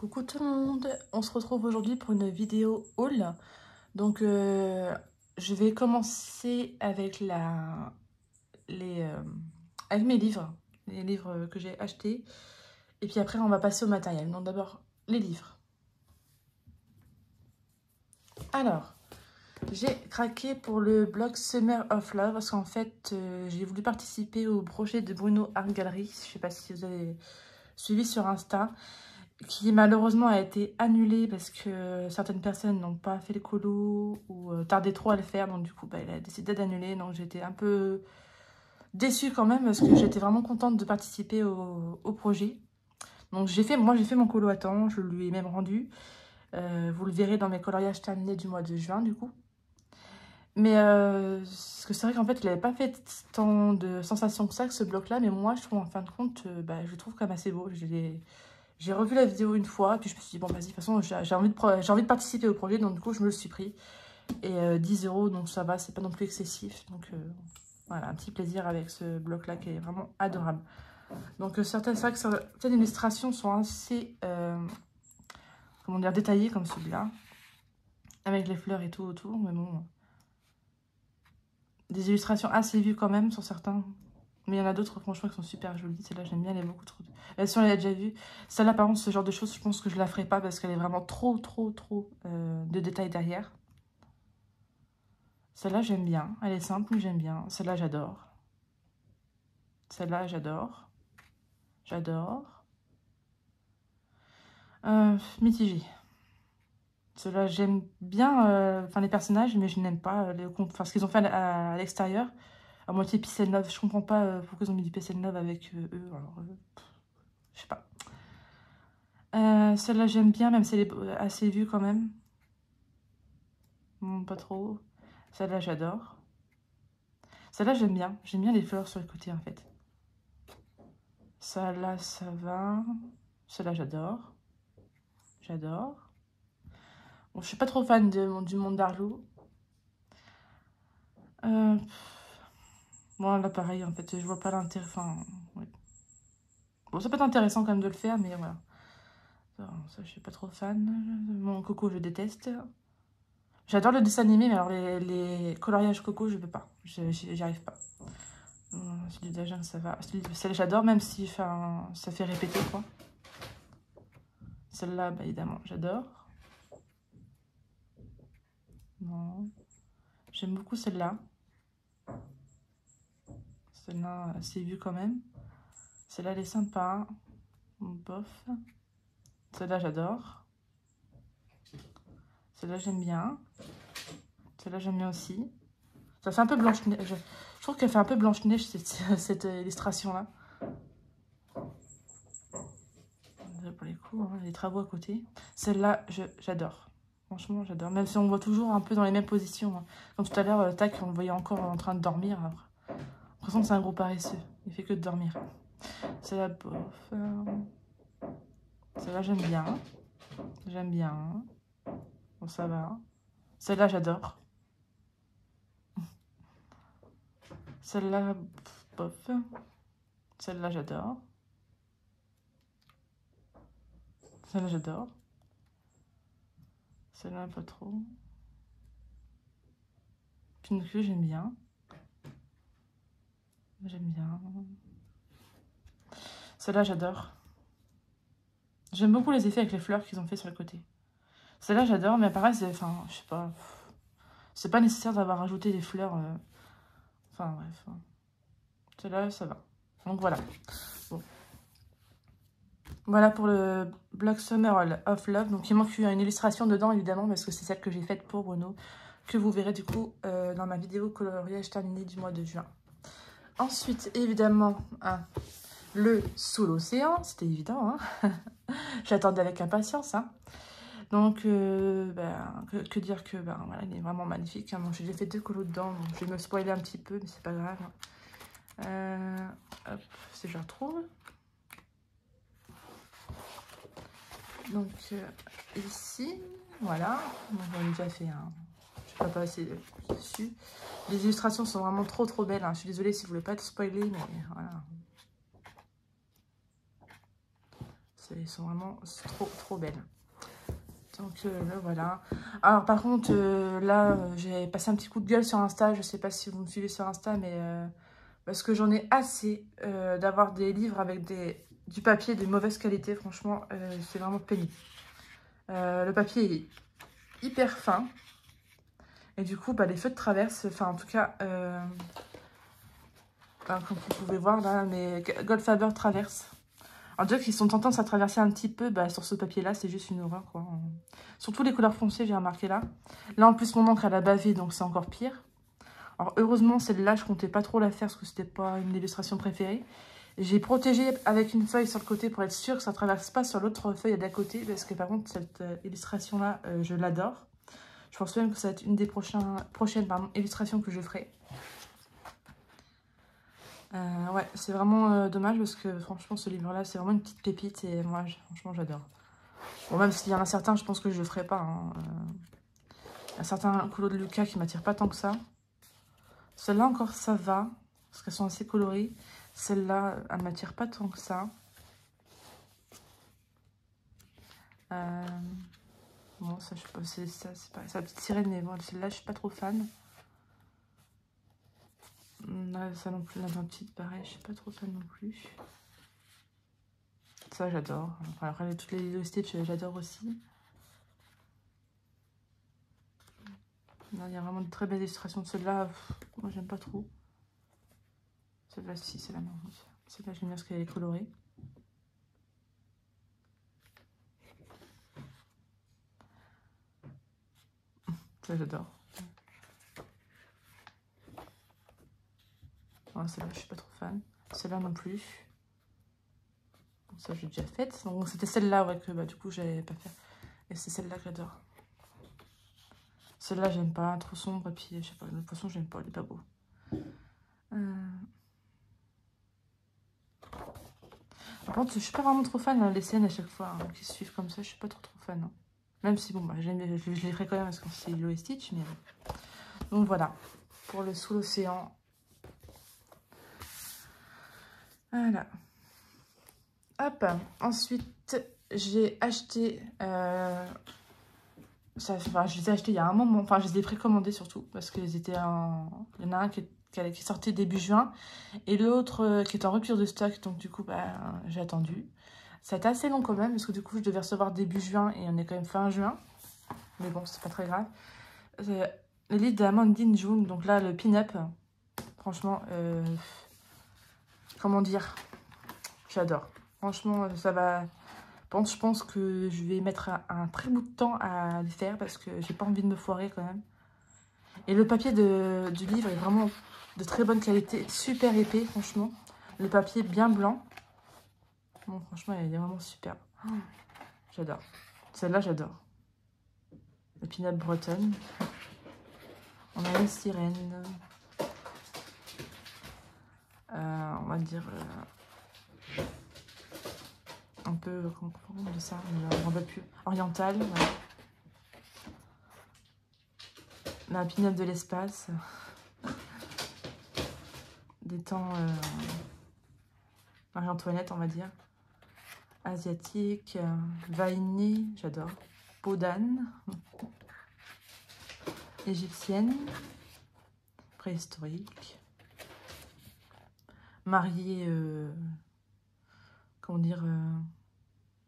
Coucou tout le monde, on se retrouve aujourd'hui pour une vidéo haul. Donc je vais commencer avec avec mes livres, les livres que j'ai achetés. Et puis après on va passer au matériel. Donc d'abord les livres. Alors, j'ai craqué pour le blog Summer of Love parce qu'en fait j'ai voulu participer au projet de Bruno Art Gallery. Je ne sais pas si vous avez suivi sur Insta. Qui malheureusement a été annulé parce que certaines personnes n'ont pas fait le colo ou tardaient trop à le faire. Donc du coup, il a décidé d'annuler. Donc j'étais un peu déçue quand même parce que j'étais vraiment contente de participer au projet. Donc moi j'ai fait mon colo à temps, je lui ai même rendu. Vous le verrez dans mes coloriages terminés du mois de juin du coup. Mais parce que c'est vrai qu'en fait, il n'avait pas fait tant de sensations que ça, que ce bloc-là. Mais moi, je trouve en fin de compte, je le trouve quand même assez beau. J'ai revu la vidéo une fois, puis je me suis dit, bon, vas-y, de toute façon, j'ai envie de participer au projet, donc du coup, je me le suis pris. Et 10 €, donc ça va, c'est pas non plus excessif. Donc voilà, un petit plaisir avec ce bloc-là qui est vraiment adorable. Donc c'est vrai que certaines illustrations sont assez, comment dire, détaillées comme celui-là. Avec les fleurs et tout autour, mais bon. Des illustrations assez vues quand même sur certains. Mais il y en a d'autres, franchement, qui sont super jolies. Celle-là, j'aime bien, elle est beaucoup trop... Même si on l'a déjà vue. Celle-là, par contre, ce genre de choses, je pense que je la ferai pas parce qu'elle est vraiment trop de détails derrière. Celle-là, j'aime bien. Elle est simple, mais j'aime bien. Celle-là, j'adore. Celle-là, j'adore. J'adore. Mitigé. Celle-là, j'aime bien les personnages, mais je n'aime pas ce qu'ils ont fait à l'extérieur. À moitié Peace and Love. Je comprends pas pourquoi ils ont mis du Peace and Love avec eux. Alors, je sais pas. Celle-là, j'aime bien, même si elle est assez vue quand même. Non, pas trop. Celle-là, j'adore. Celle-là, j'aime bien. J'aime bien les fleurs sur le côté, en fait. Celle-là, ça va. Celle-là, j'adore. J'adore. Bon, je suis pas trop fan du monde d'Arlou. Bon, là, pareil, en fait, je vois pas l'intérêt. Enfin, ouais. Bon, ça peut être intéressant quand même de le faire, mais voilà. Ça, je suis pas trop fan. Mon Coco, je déteste. J'adore le dessin animé, mais alors les coloriages Coco, je peux pas. J'y arrive pas. Celui d'Agen, ça va. Celle j'adore, même si ça fait répéter, quoi. Celle-là, évidemment, j'adore. Non. J'aime beaucoup celle-là. Celle-là, c'est vu quand même. Celle-là, elle est sympa. Bof. Celle-là, j'adore. Celle-là, j'aime bien. Celle-là, j'aime bien aussi. Ça fait un peu Blanche-Neige. Je trouve qu'elle fait un peu Blanche-Neige, cette illustration-là. Pour les coups, hein, les travaux à côté. Celle-là, j'adore. Franchement, j'adore. Même si on voit toujours un peu dans les mêmes positions. Hein. Comme tout à l'heure, tac, on le voyait encore en train de dormir. J'ai l'impression que c'est un gros paresseux. Il fait que de dormir. Celle-là, bof. Celle-là, j'aime bien. J'aime bien. Bon, ça va. Celle-là, j'adore. Celle-là, bof. Celle-là, j'adore. Celle-là, j'adore. Celle-là, pas trop. Pinocchio, j'aime bien. J'aime bien. Celle-là, j'adore. J'aime beaucoup les effets avec les fleurs qu'ils ont fait sur le côté. Celle-là, j'adore, mais pareil, enfin, je sais pas. C'est pas nécessaire d'avoir rajouté des fleurs. Enfin, bref. Celle-là, ça va. Donc, voilà. Bon. Voilà pour le blog Summer of Love. Donc, il manque une illustration dedans, évidemment, parce que c'est celle que j'ai faite pour Bruno, que vous verrez, du coup, dans ma vidéo coloriage terminée du mois de juin. Ensuite, évidemment, le Sous l'océan. C'était évident, hein. J'attendais avec impatience, hein. Donc, que dire que, voilà, il est vraiment magnifique. Hein. Bon, j'ai déjà fait 2 colos dedans, donc je vais me spoiler un petit peu, mais c'est pas grave. Hop, si je retrouve. Donc, ici, voilà. Donc, on a déjà fait un... Je ne vais pas passer dessus. Les illustrations sont vraiment trop belles. Hein. Je suis désolée si vous ne voulez pas être spoilé, mais voilà. Ils sont vraiment trop belles. Donc voilà. Alors par contre, là, j'ai passé un petit coup de gueule sur Insta. Je sais pas si vous me suivez sur Insta, mais parce que j'en ai assez d'avoir des livres avec du papier de mauvaise qualité. Franchement, c'est vraiment pénible. Le papier est hyper fin. Et du coup, bah, les feux de traverse, enfin en tout cas, comme vous pouvez voir là, mes Goldfaber traverse. Alors déjà qu'ils sont tendance à traverser un petit peu, bah, sur ce papier-là, c'est juste une horreur, quoi. Surtout les couleurs foncées, j'ai remarqué là. Là, en plus, mon encre, elle a bavé, donc c'est encore pire. Alors, heureusement, celle-là, je comptais pas trop la faire, parce que c'était pas une illustration préférée. J'ai protégé avec une feuille sur le côté pour être sûre que ça ne traverse pas sur l'autre feuille d'à côté, parce que par contre, cette illustration-là, je l'adore. Je pense même que ça va être une des prochaines illustrations que je ferai. Ouais, c'est vraiment dommage parce que franchement, ce livre-là, c'est vraiment une petite pépite et moi, franchement, j'adore. Bon, même s'il y en a certains, je pense que je le ferai pas. Hein. Il y a certains colos de Lucas qui m'attirent pas tant que ça. Celle-là, encore, ça va parce qu'elles sont assez colorées. Celle-là, elle m'attire pas tant que ça. Bon, ça, je sais pas, c'est pas sa petite sirène, mais bon, celle-là, je suis pas trop fan. Là, ça non plus, la petite, pareil, je suis pas trop fan non plus. Ça, j'adore. Enfin, après, toutes les Lilo Stitch, j'adore aussi. Là, il y a vraiment de très belles illustrations. Celle-là, moi, j'aime pas trop. Celle-là, si, c'est la même. Celle-là, j'aime bien parce qu'elle est colorée. Ça, j'adore. Celle-là, je suis pas trop fan. Celle-là non plus. Ça, j'ai déjà faite. Donc, c'était celle-là, ouais, que bah, du coup, j'avais pas fait. Et c'est celle-là que j'adore. Celle-là, j'aime pas. Trop sombre. Et puis, je sais pas, le poisson, j'aime pas. Il est pas beau. Par contre, je suis pas vraiment trop fan des scènes à chaque fois hein, qui se suivent comme ça. Je suis pas trop fan. Hein. Même si, bon, bah, je les ferai quand même parce que c'est Lilo et Stitch. Mais... Donc, voilà. Pour le sous l'océan. Voilà. Hop. Ensuite, j'ai acheté... enfin, je les ai achetés il y a un moment. Enfin, je les ai précommandés surtout. Parce qu'ils étaient en... Il y en a un qui sortait début juin. Et l'autre qui est en rupture de stock. Donc, du coup, bah, j'ai attendu. Ça a été assez long quand même. Parce que du coup, je devais recevoir début juin. Et on est quand même fin juin. Mais bon, c'est pas très grave. Le livre d'Amandine June. Donc là, le pin-up. Franchement, comment dire, j'adore. Franchement, ça va... Je pense que je vais mettre un très bout de temps à le faire parce que j'ai pas envie de me foirer quand même. Et le papier du livre est vraiment de très bonne qualité, super épais, franchement. Le papier bien blanc. Bon, franchement, il est vraiment super. Oh, j'adore. Celle-là, j'adore. Le pin-up bretonne. On a une sirène. On va dire... un peu, comment on dit ça, on va plus orientale. Voilà. La pin-up de l'espace. Des temps Marie-Antoinette, on va dire. Asiatique. Vainé, j'adore. Peau d'âne. Égyptienne. Préhistorique. Mariée, comment dire,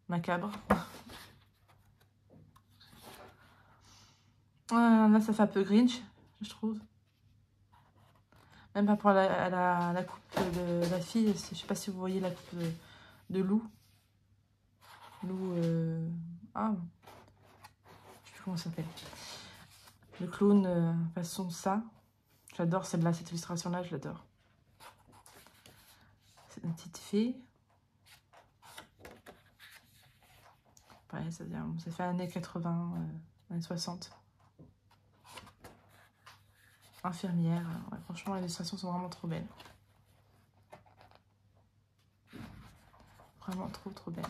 macabre. Là, ça fait un peu Grinch, je trouve. Même pas pour la coupe de la fille. Je sais pas si vous voyez la coupe de Lou. Lou... Ah, je sais plus comment ça s'appelle. Le clown façon ça. J'adore celle-là, cette illustration-là, je l'adore. C'est une petite fée. Pareil, ça fait années 80, années 60. Infirmière. Ouais, franchement, les illustrations sont vraiment trop belles. Vraiment trop belles.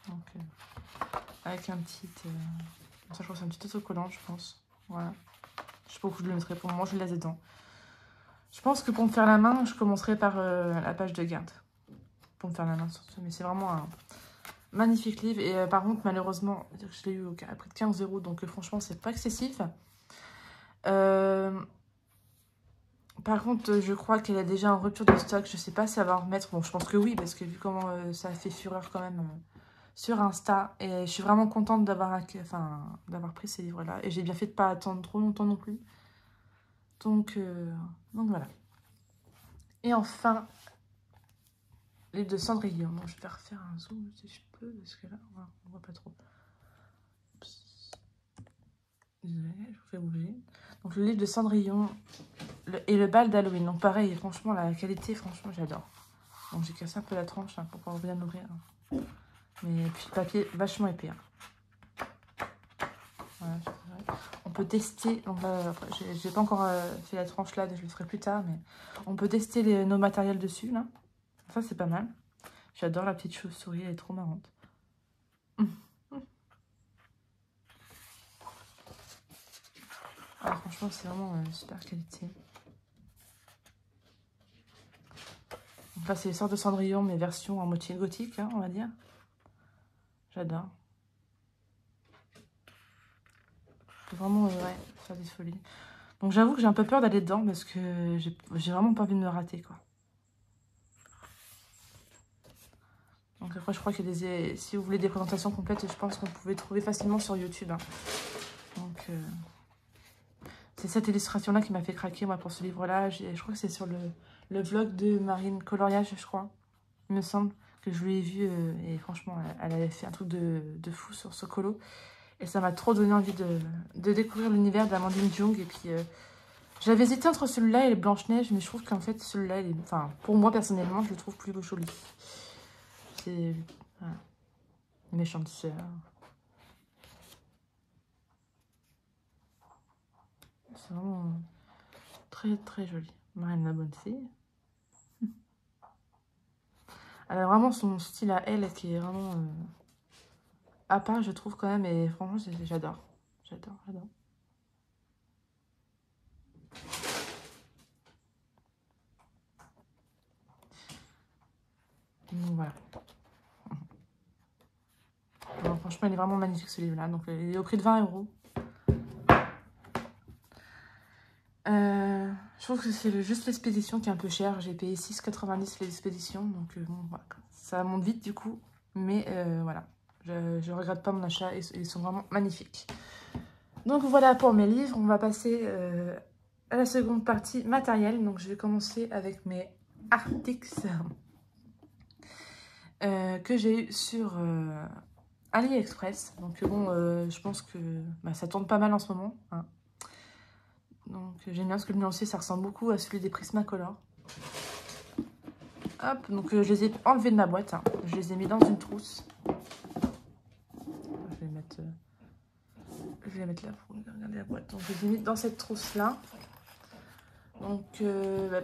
Donc, avec un petit... ça, je crois que c'est un petit autocollant, je pense. Voilà. Je sais pas où je le mettrai. Pour le moment, je le laisse dedans. Je pense que pour me faire la main, je commencerai par la page de garde. Pour me faire la main surtout. Mais c'est vraiment magnifique livre. Et par contre, malheureusement, je l'ai eu à prix de 15 €. Donc franchement, c'est pas excessif. Par contre, je crois qu'elle a déjà en rupture de stock. Je sais pas si elle va en remettre. Bon, je pense que oui, parce que vu comment ça a fait fureur quand même sur Insta. Et je suis vraiment contente d'avoir pris ces livres-là. Et j'ai bien fait de pas attendre trop longtemps non plus. Donc voilà. Et enfin, livre de Cendrillon. Donc, je vais refaire un zoom si je peux, parce que là, on voit pas trop. Désolée, je vous fais bouger. Donc, le livre de Cendrillon et le bal d'Halloween. Donc, pareil, franchement, la qualité, franchement, j'adore. Donc, j'ai cassé un peu la tranche pour pouvoir bien l'ouvrir. Mais puis, le papier vachement épais. Voilà, on peut tester. Donc, là, j'ai pas encore fait la tranche là, je le ferai plus tard. Mais on peut tester nos matériels dessus, là. Ça, c'est pas mal. J'adore la petite chauve-souris, elle est trop marrante. Ah, franchement, c'est vraiment super qualité. Donc là, c'est les sortes de Cendrillon, mais version en moitié gothique, hein, on va dire. J'adore. C'est vraiment, ouais, faire des folies. Donc j'avoue que j'ai un peu peur d'aller dedans parce que j'ai vraiment pas envie de me rater, quoi. Donc après, je crois qu'il y a des... Si vous voulez des présentations complètes, je pense qu'on pouvait trouver facilement sur YouTube. Hein. Donc, c'est cette illustration-là qui m'a fait craquer, moi, pour ce livre-là. Je crois que c'est sur le vlog de Marine Coloriage, je crois. Il me semble que je l'ai vu et franchement, elle avait fait un truc de fou sur ce colo. Et ça m'a trop donné envie de découvrir l'univers d'Amandine Jung. Et puis, j'avais hésité entre celui-là et le Blanche-Neige, mais je trouve qu'en fait, celui-là, enfin, pour moi, personnellement, je le trouve plus joli. C'est... Voilà. Les méchantes sœurs. C'est vraiment très, très joli. Marine la bonne fille. Elle a vraiment son style à elle qui est vraiment à part, je trouve quand même. Et franchement, j'adore. J'adore, j'adore. Donc voilà. Alors, franchement, il est vraiment magnifique ce livre-là. Donc il est au prix de 20 €. Je trouve que c'est juste l'expédition qui est un peu chère. J'ai payé 6,90 € l'expédition. Donc bon, voilà. Ça monte vite du coup. Mais voilà. Je regrette pas mon achat. Ils sont vraiment magnifiques. Donc voilà pour mes livres. On va passer à la seconde partie matérielle. Donc je vais commencer avec mes Artix que j'ai eu sur AliExpress. Donc bon, je pense que ça tourne pas mal en ce moment. Hein. Donc j'aime bien parce que le nuancier ça ressemble beaucoup à celui des Prismacolor. Hop, donc je les ai enlevés de ma boîte. Hein. Je les ai mis dans une trousse. Je vais les mettre là pour regarder la boîte. Donc je les ai mis dans cette trousse là. Donc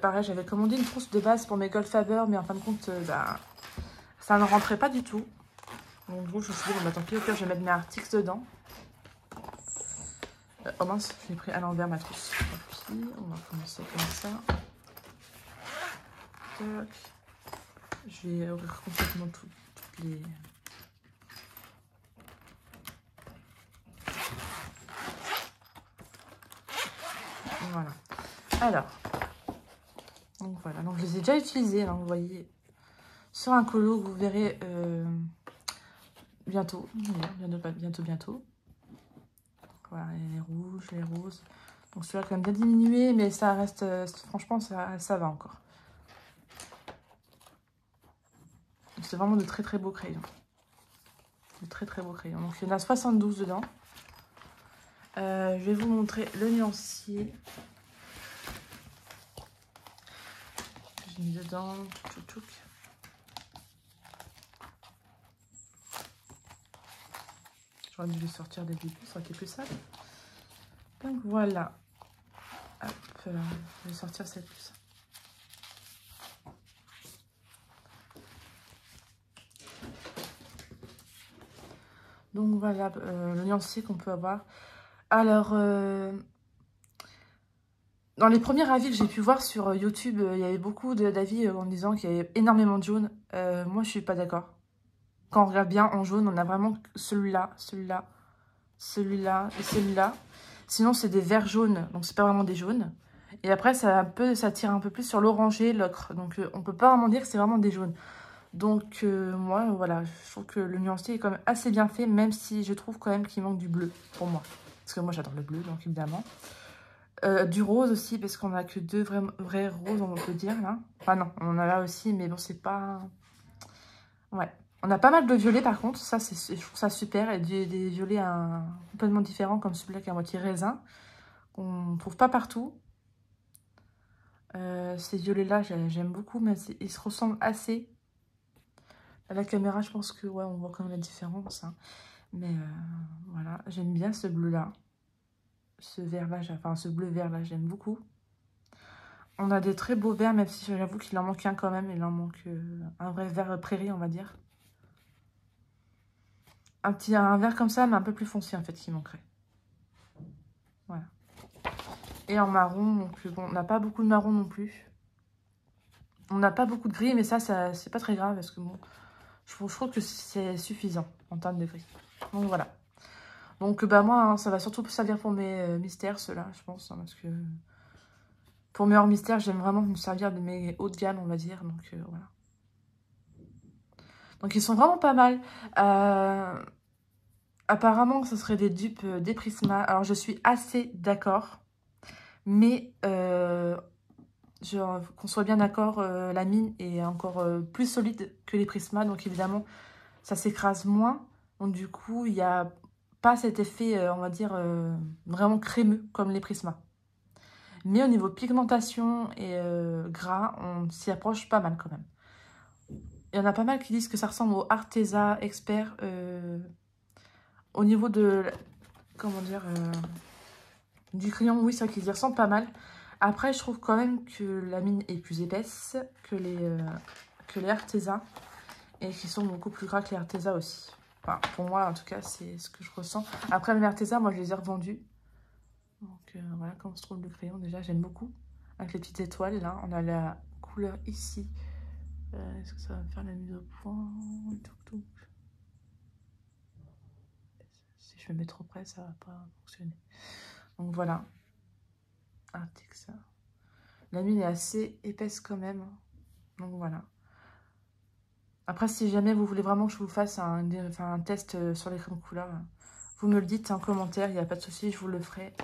pareil, j'avais commandé une trousse de base pour mes Goldfaber, mais en fin de compte, ça ne rentrait pas du tout. Donc je me suis dit, bon tant pis, au pire je vais mettre mes Artix dedans. Oh mince, j'ai pris à l'envers ma trousse. Puis, on va commencer comme ça. Tac. Je vais ouvrir complètement toutes les... Voilà. Alors. Donc voilà. Donc je les ai déjà utilisés. Là, vous voyez. Sur un colo que vous verrez bientôt. Bientôt. Voilà. Les rouges, les roses. Donc celui-là quand même bien diminué. Mais ça reste... franchement, ça va encore. C'est vraiment de très très beaux crayons. De très très beaux crayons. Donc il y en a 72 dedans. Je vais vous montrer le nuancier. J'ai mis dedans. Tchouk. J'aurais dû les sortir dès le début, ça aurait été plus simple. Donc voilà. Hop, je vais sortir cette plus. Donc voilà le nuancier qu'on peut avoir. Alors, dans les premiers avis que j'ai pu voir sur YouTube, il y avait beaucoup d'avis en disant qu'il y avait énormément de jaune. Moi, je suis pas d'accord. quand on regarde bien en jaune, on a vraiment celui-là, celui-là, celui-là et celui-là. Sinon, c'est des verts jaunes, donc c'est pas vraiment des jaunes. Et après, ça tire un peu plus sur l'orangé, l'ocre. Donc, on peut pas vraiment dire que c'est vraiment des jaunes. Donc, moi, voilà, je trouve que le nuancier est quand même assez bien fait, même si je trouve quand même qu'il manque du bleu, pour moi. Parce que moi, j'adore le bleu, donc évidemment. Du rose aussi, parce qu'on a que deux vrais roses, on peut dire, là. Enfin, non, on en a là aussi, mais bon, c'est pas... Ouais. On a pas mal de violets, par contre. Ça, je trouve ça super. Et des violets complètement différents, comme celui-là qui est à moitié raisin, qu'on ne trouve pas partout. Ces violets-là, j'aime beaucoup, mais ils se ressemblent assez. À la caméra, je pense que, ouais, on voit quand même la différence, hein. Mais voilà, j'aime bien ce bleu-là. Ce vert-là, enfin, ce bleu-vert-là, j'aime beaucoup. On a des très beaux verts, même si j'avoue qu'il en manque un quand même. Il en manque un vrai vert prairie, on va dire. Un vert comme ça, mais un peu plus foncé, en fait, qui manquerait. Voilà. Et en marron, donc bon, on n'a pas beaucoup de marron non plus. On n'a pas beaucoup de gris, mais ça c'est pas très grave, parce que bon, je trouve que c'est suffisant en termes de gris. Donc voilà. Donc bah moi, hein, ça va surtout servir pour mes mystères, ceux-là, je pense, hein, parce que... Pour mes hors mystères, j'aime vraiment me servir de mes hauts de gamme, on va dire. Donc, voilà. Donc, ils sont vraiment pas mal. Apparemment, ce serait des dupes des Prisma. Alors, je suis assez d'accord. Mais, qu'on soit bien d'accord, la mine est encore plus solide que les Prisma. Donc, évidemment, ça s'écrase moins. Donc, du coup, il n'y a pas cet effet, on va dire, vraiment crémeux comme les Prisma. Mais au niveau pigmentation et gras, on s'y approche pas mal quand même. Il y en a pas mal qui disent que ça ressemble au Arteza Expert. Au niveau de... Comment dire du crayon, oui, c'est vrai qu'ils y ressemblent pas mal. Après, je trouve quand même que la mine est plus épaisse que les Arteza. Et qui sont beaucoup plus gras que les Arteza aussi. Enfin, pour moi, en tout cas, c'est ce que je ressens. Après, les Arteza, moi, je les ai revendus. Donc, voilà comment se trouve le crayon. Déjà, j'aime beaucoup. Avec les petites étoiles, là. On a la couleur ici. Est-ce que ça va me faire la mise au point? Si je me mets trop près, ça va pas fonctionner. Donc, voilà. Artix. La mine est assez épaisse quand même. Donc, voilà. Après, si jamais vous voulez vraiment que je vous fasse un test sur les crèmes couleurs, vous me le dites en commentaire, il n'y a pas de souci, je vous le ferai.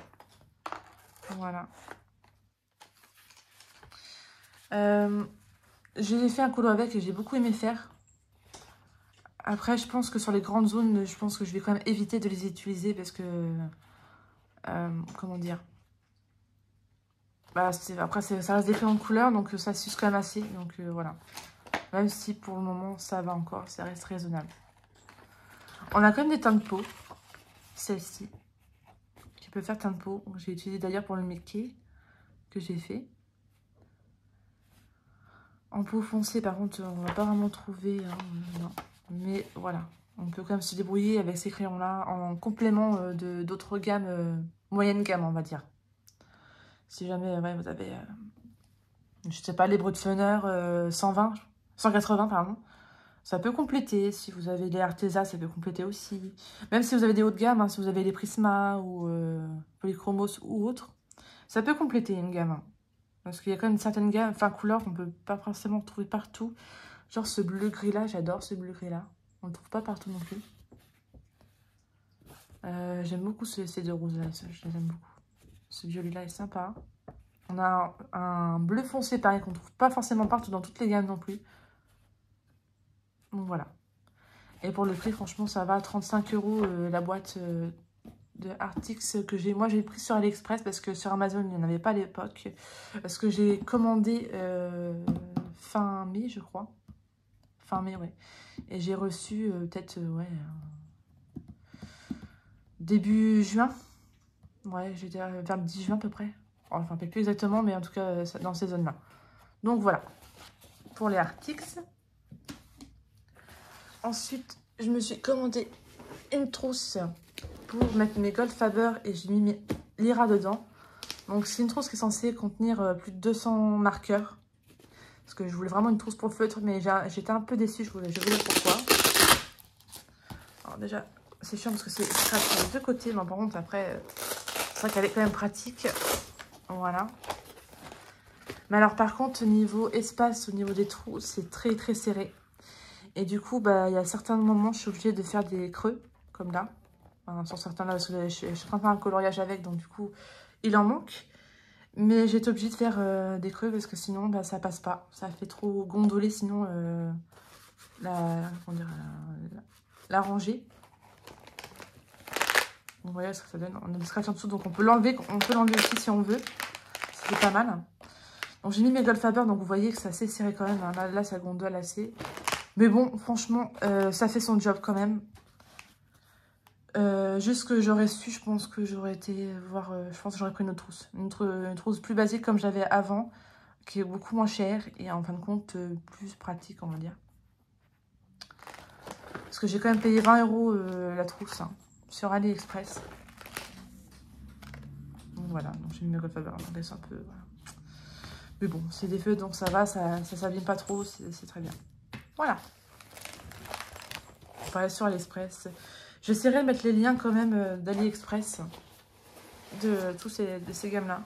Voilà. J'ai fait un colo avec et j'ai beaucoup aimé faire. Après, je pense que sur les grandes zones, je pense que je vais quand même éviter de les utiliser parce que... comment dire, bah, après, ça reste des crayons de couleur, donc ça s'use quand même assez. Donc voilà. Même si pour le moment, ça va encore, ça reste raisonnable. On a quand même des teintes de peau. Celle-ci. Qui peut faire teint de peau. J'ai utilisé d'ailleurs pour le Mickey que j'ai fait. En peau foncée, par contre, on va pas vraiment trouver. Hein, non. Mais voilà. On peut quand même se débrouiller avec ces crayons-là en complément d'autres gammes, moyenne gamme, on va dire. Si jamais ouais, vous avez, je sais pas, les Brutfunner 180, pardon. Ça peut compléter. Si vous avez les Arteza, ça peut compléter aussi. Même si vous avez des hauts de gamme, hein, si vous avez les Prisma ou Polychromos ou autres, ça peut compléter une gamme. Hein. Parce qu'il y a quand même une certaine gamme, enfin couleur qu'on peut pas forcément trouver partout. Genre ce bleu gris là, j'adore ce bleu gris là. On le trouve pas partout non plus. J'aime beaucoup ces deux roses là, je les aime beaucoup. Ce violet là est sympa. On a un bleu foncé pareil qu'on trouve pas forcément partout dans toutes les gammes non plus. Donc voilà. Et pour le prix, franchement, ça va à 35 € la boîte de Artix que j'ai. Moi, j'ai pris sur AliExpress parce que sur Amazon, il n'y en avait pas à l'époque. Parce que j'ai commandé fin mai, je crois. Fin mai, ouais. Et j'ai reçu peut-être, ouais, début juin. Ouais, j'étais vers le 10 juin à peu près. Enfin, je ne me rappelle plus exactement, mais en tout cas, dans ces zones-là. Donc voilà, pour les Artix. Ensuite, je me suis commandé une trousse pour mettre mes Goldfaber et j'ai mis mes Lyra dedans. Donc c'est une trousse qui est censée contenir plus de 200 marqueurs. Parce que je voulais vraiment une trousse pour le feutre, mais j'étais un peu déçue, je vais vous dire pourquoi. Alors déjà, c'est chiant parce que c'est scratch sur les deux côtés. Mais par contre, après, c'est vrai qu'elle est quand même pratique. Voilà. Mais alors, par contre, au niveau espace, au niveau des trous, c'est très, très serré. Et du coup, bah, il y a certains moments, je suis obligée de faire des creux, comme là. Enfin, sur certains là, parce que je suis en train de faire un coloriage avec, donc du coup, il en manque. Mais j'ai été obligée de faire des creux parce que sinon, bah, ça passe pas. Ça fait trop gondoler, sinon, comment dire, la rangée. Donc, vous voyez ce que ça donne. On a des scratchs en dessous, donc on peut l'enlever aussi si on veut. C'est pas mal. Donc, j'ai mis mes Goldfaber, donc vous voyez que c'est assez serré quand même. Hein. Là, ça gondole assez. Mais bon, franchement, ça fait son job quand même. Juste que j'aurais su, je pense que j'aurais été voir... je pense que j'aurais pris une autre trousse. Une trousse plus basique comme j'avais avant, qui est beaucoup moins chère et en fin de compte plus pratique, on va dire. Parce que j'ai quand même payé 20 € la trousse hein, sur AliExpress. Donc voilà, donc j'ai mis mes Goldfaber, on laisse un peu... Voilà. Mais bon, c'est des feux, donc ça va, ça s'abîme pas trop, c'est très bien. Voilà. On va aller sur AliExpress. J'essaierai de mettre les liens quand même d'AliExpress de tous ces gammes-là.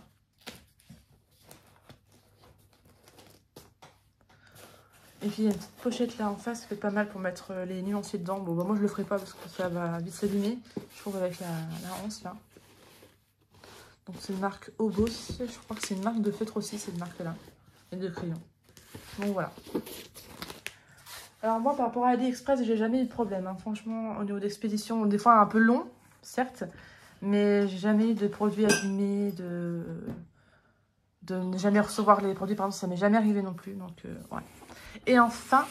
Et puis il y a une petite pochette là en face qui fait pas mal pour mettre les nuanciers dedans. Bon, bah, moi je le ferai pas parce que ça va vite s'abîmer. Je trouve avec la hanse là. Donc c'est une marque Obos. Je crois que c'est une marque de feutre aussi, cette marque-là. Et de crayons. Donc voilà. Alors moi par rapport à AliExpress, j'ai jamais eu de problème. Hein. Franchement, au niveau d'expédition, des fois un peu long, certes. Mais j'ai jamais eu de produits abîmés, de ne jamais recevoir les produits. Par exemple, ça m'est jamais arrivé non plus. Donc ouais. Et enfin,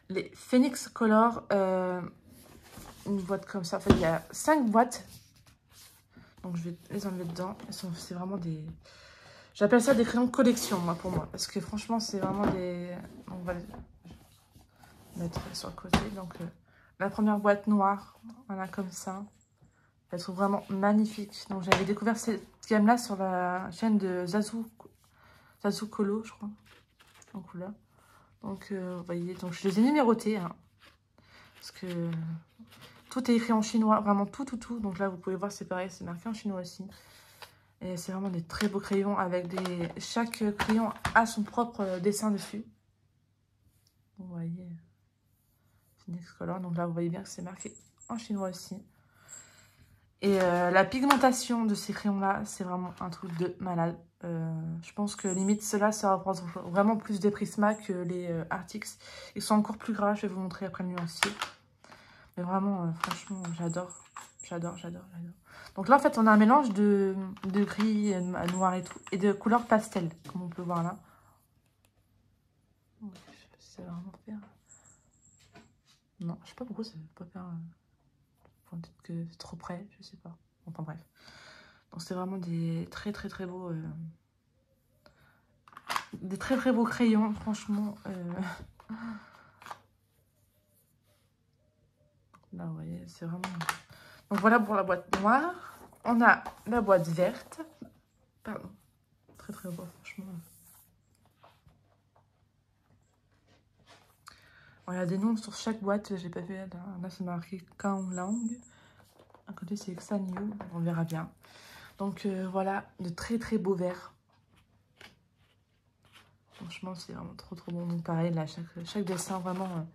les Phoenix Color. Une boîte comme ça. En fait, il y a 5 boîtes. Donc, je vais les enlever dedans. C'est vraiment des... J'appelle ça des crayons de collection, moi, pour moi. Parce que franchement, c'est vraiment des... On va les mettre sur le côté. Donc, la première boîte noire, voilà, comme ça. Elle trouve vraiment magnifique. Donc, j'avais découvert cette gamme-là sur la chaîne de Zazu Colo, je crois, en couleur. Donc, vous voyez, donc je les ai numérotées. Hein, parce que... Tout est écrit en chinois, vraiment tout. Donc là, vous pouvez voir, c'est pareil, c'est marqué en chinois aussi. Et c'est vraiment des très beaux crayons avec des... Chaque crayon a son propre dessin dessus. Vous voyez, Phoenix Color. Donc là, vous voyez bien que c'est marqué en chinois aussi. Et la pigmentation de ces crayons-là, c'est vraiment un truc de malade. Je pense que limite, ceux-là, ça représente vraiment plus des Prisma que les Artix. Ils sont encore plus gras, je vais vous montrer après le nuancier. Mais vraiment, franchement, j'adore. J'adore. Donc là, en fait, on a un mélange de gris, noir et tout. Et de couleurs pastel, comme on peut voir là. Je sais pas si ça va vraiment faire. Non, je sais pas pourquoi ça ne veut pas faire. Peut-être que c'est trop près, je sais pas. Enfin bref. Donc c'est vraiment des très beaux... Des très beaux crayons, franchement. Là, vous voyez, c'est vraiment... Donc voilà pour la boîte noire. On a la boîte verte. Pardon. Très beau, franchement. Bon, il y a des noms sur chaque boîte, j'ai pas vu. Là c'est marqué Kanglang. À côté, c'est Xanyu. On verra bien. Donc voilà, de très beaux verts. Franchement, c'est vraiment trop bon. Donc pareil, là, chaque dessin vraiment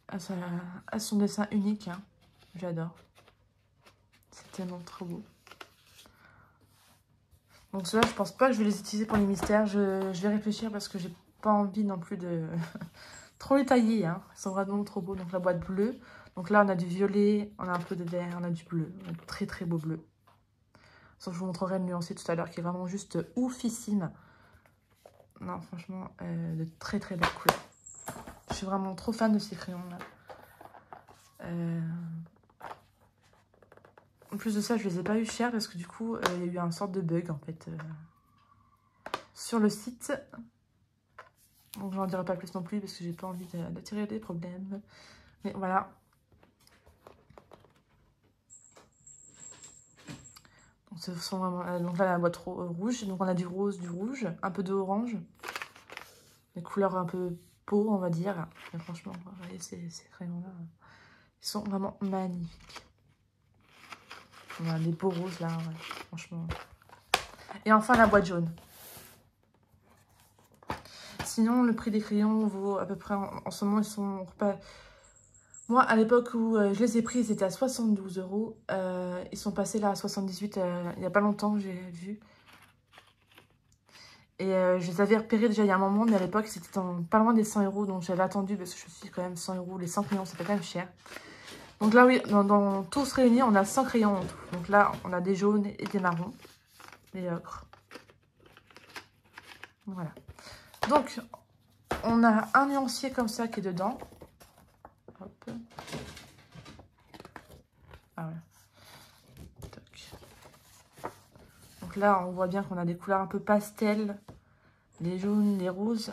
a son dessin unique. Hein. J'adore. C'est tellement trop beau. Donc ceux-là, je pense pas que je vais les utiliser pour les mystères. Je vais réfléchir parce que j'ai pas envie non plus de trop les tailler. Hein. Ils sont vraiment trop beaux. Donc la boîte bleue. Donc là, on a du violet, on a un peu de vert, on a du bleu. On a très beau bleu. Sauf que je vous montrerai le nuancier tout à l'heure qui est vraiment juste oufissime. Non, franchement, de très belles couleurs. Je suis vraiment trop fan de ces crayons-là. En plus de ça, je les ai pas eu chers parce que du coup, il y a eu un sorte de bug en fait sur le site. Donc, j'en dirai pas plus non plus parce que j'ai pas envie d'attirer des problèmes. Mais voilà. Donc, ce sont vraiment, donc là, la boîte rouge. Donc, on a du rose, un peu d'orange. Des couleurs un peu peau, on va dire. Mais franchement, vous voyez, ces crayons-là, ils sont vraiment magnifiques. On a des peaux roses là, ouais, franchement. Et enfin, la boîte jaune. Sinon, le prix des crayons vaut à peu près, en ce moment, ils sont pas... Moi, à l'époque où je les ai pris, ils étaient à 72 €. Ils sont passés là à 78 il n'y a pas longtemps, j'ai vu. Et je les avais repérés déjà il y a un moment, mais à l'époque, c'était pas loin des 100 €. Donc, j'avais attendu parce que je me suis dit quand même 100 €. Les 100 crayons, c'était quand même cher. Donc là, oui, dans tous réunis, on a 100 crayons en tout. Donc là, on a des jaunes et des marrons. Des ocres. Voilà. Donc, on a un nuancier comme ça qui est dedans. Hop. Ah ouais. Toc. Donc là, on voit bien qu'on a des couleurs un peu pastel. Les jaunes, les roses.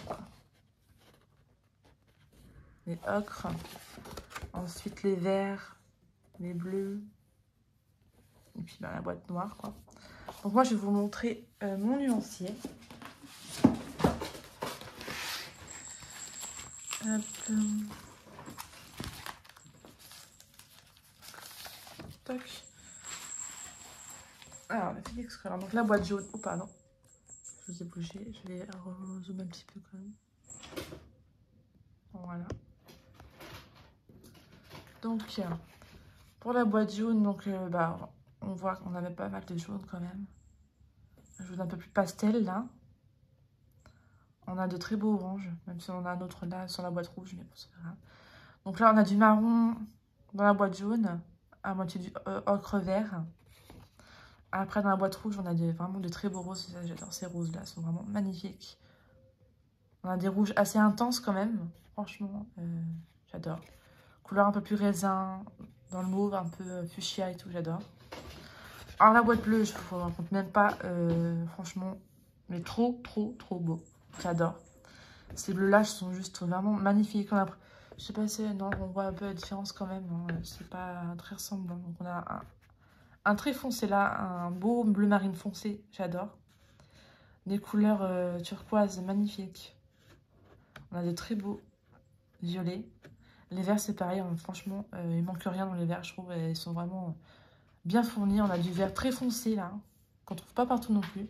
Les ocres. Ensuite, les verts. Les bleus. Et puis bah, la boîte noire, quoi. Donc moi, je vais vous montrer mon nuancier. Hop. Toc. Alors, la Phoenix Color. Donc la boîte jaune. Oh, pardon. Je vous ai bougé. Je vais zoomer un petit peu quand même. Voilà. Donc, pour la boîte jaune, donc, bah, on voit qu'on avait pas mal de jaune quand même. Un jaune un peu plus pastel, là. On a de très beaux oranges, même si on a un autre là sur la boîte rouge, mais bon, c'est pas grave. Donc là, on a du marron dans la boîte jaune, à moitié du ocre vert. Après, dans la boîte rouge, on a vraiment de très beaux roses. J'adore ces roses-là, elles sont vraiment magnifiques. On a des rouges assez intenses quand même. Franchement, j'adore. Couleur un peu plus raisin, dans le mauve, un peu fuchsia et tout, j'adore. Alors la boîte bleue, je ne vous raconte même pas, franchement, mais trop beau. J'adore. Ces bleus-là sont juste vraiment magnifiques. Je sais pas si non, on voit un peu la différence quand même. Hein. C'est pas très ressemblant. Donc on a un très foncé là, un beau bleu marine foncé, j'adore. Des couleurs turquoise magnifiques. On a de très beaux violets. Les verts c'est pareil, hein. Franchement, il manque rien dans les verts, je trouve. Ils sont vraiment bien fournis. On a du vert très foncé là, hein, qu'on trouve pas partout non plus.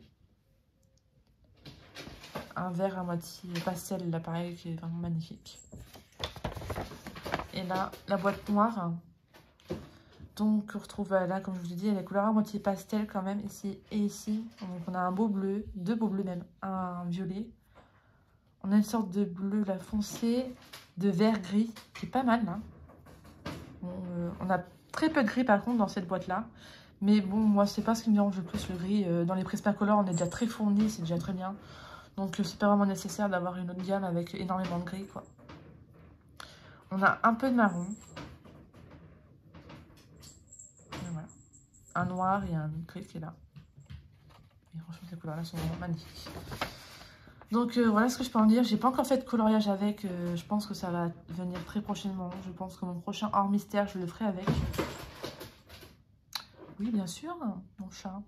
Un vert à moitié pastel là, pareil, qui est vraiment magnifique. Et là, la boîte noire. Donc, on retrouve là, comme je vous ai dit, les couleurs à moitié pastel quand même, ici et ici. Donc, on a un beau bleu, deux beaux bleus même, un violet. On a une sorte de bleu là foncé, de vert gris, qui est pas mal là. Bon, on a très peu de gris par contre dans cette boîte là. Mais bon, moi, c'est pas ce qui me dérange le plus, le gris. Dans les Prismacolor, on est déjà très fourni, c'est déjà très bien. Donc, c'est pas vraiment nécessaire d'avoir une autre gamme avec énormément de gris, quoi. On a un peu de marron. Et voilà. Un noir et un gris qui est là. Et franchement, ces couleurs-là sont vraiment magnifiques. Donc, voilà ce que je peux en dire. J'ai pas encore fait de coloriage avec. Je pense que ça va venir très prochainement. Je pense que mon prochain hors mystère, je le ferai avec. Oui, bien sûr, mon chat.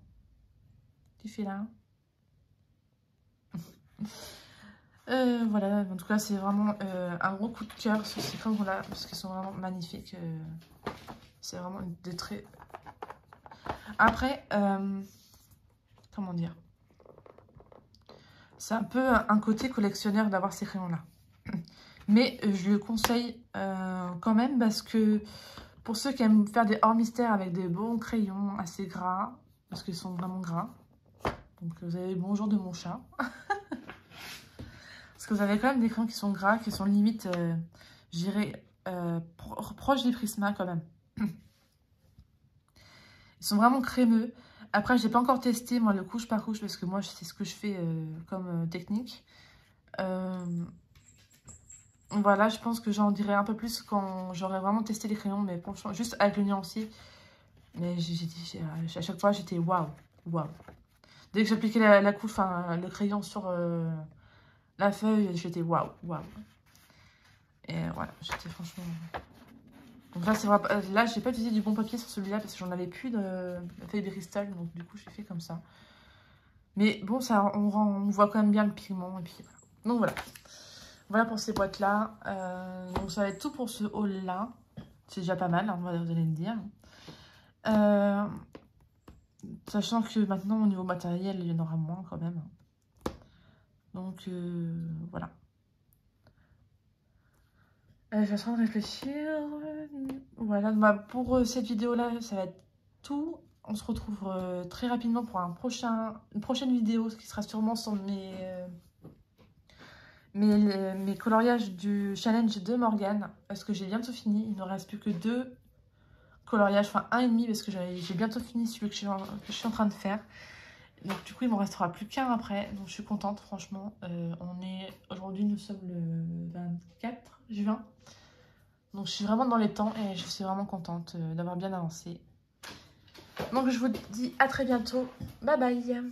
Petit félin. Voilà, en tout cas, c'est vraiment un gros coup de cœur sur ces crayons-là, parce qu'ils sont vraiment magnifiques. C'est vraiment des traits. Après, comment dire? C'est un peu un côté collectionneur d'avoir ces crayons-là. Mais je le conseille quand même, parce que pour ceux qui aiment faire des hors mystères avec des bons crayons assez gras, parce qu'ils sont vraiment gras. Donc, vous avez le bonjour de mon chat. Parce que vous avez quand même des crayons qui sont gras, qui sont limite, je dirais, proches des Prisma quand même. Ils sont vraiment crémeux. Après, je n'ai pas encore testé, moi, le couche par couche, parce que moi, c'est ce que je fais comme technique. Voilà, je pense que j'en dirai un peu plus quand j'aurai vraiment testé les crayons, mais franchement, juste avec le nuancier. Mais à chaque fois, j'étais waouh, waouh. Dès que j'appliquais la couche, enfin, le crayon sur la feuille, j'étais waouh, waouh. Et voilà, j'étais franchement... Donc là, c'est vrai, là, j'ai pas utilisé du bon papier sur celui-là parce que j'en avais plus de feuille Bristol, donc du coup, j'ai fait comme ça. Mais bon, ça, on voit quand même bien le pigment, et puis voilà. Donc voilà. Voilà pour ces boîtes-là. Donc ça va être tout pour ce haul-là. C'est déjà pas mal, hein, vous allez me dire. Sachant que maintenant, au niveau matériel, il y en aura moins quand même. Donc, voilà. Je suis en train de réfléchir. Voilà, bah, pour cette vidéo-là, ça va être tout. On se retrouve très rapidement pour une prochaine vidéo, qui sera sûrement sur mes coloriages du challenge de Morgane. Parce que j'ai bientôt fini. Il ne reste plus que 2 coloriages, enfin 1,5 parce que j'ai bientôt fini celui que je suis en train de faire. Donc du coup, il m'en restera plus qu'un après. Donc je suis contente, franchement. Aujourd'hui, nous sommes le 24 juin. Donc je suis vraiment dans les temps et je suis vraiment contente d'avoir bien avancé. Donc je vous dis à très bientôt. Bye bye.